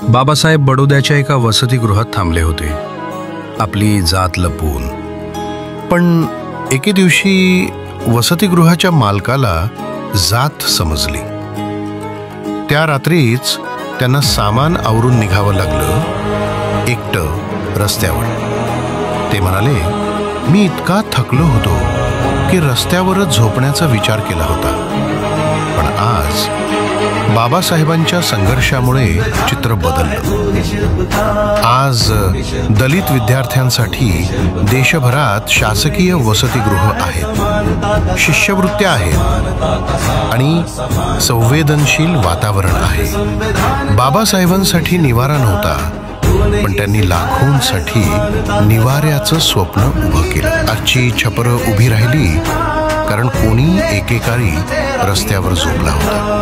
बाबासाहेब बडोद्याच्या एका वसतिगृहात थांबले होते, आपली जात लपवून. पण एके दिवशी वसतिगृहाच्या मालकाला जात समजली. त्या रात्रीच त्यांना सामान आवरून निघावं लागलं एकटं रस्त्यावर. ते म्हणाले, मी इतका थकलो होतो की रस्त्यावरच झोपण्याचा विचार केला होता. पण आज बाबासाहेबांच्या संघर्षामुळे चित्र बदललं. आज दलित विद्यार्थ्यांसाठी देशभरात शासकीय वसतिगृह आहेत, शिष्यवृत्त्या आहेत आणि संवेदनशील वातावरण आहे. बाबासाहेबांसाठी निवारा नव्हता, पण त्यांनी लाखोंसाठी निवाऱ्याचं स्वप्न उभं केलं. आजची छपरं उभी राहिली कारण कोणी एकेकाळी रस्त्यावर झोपला होता.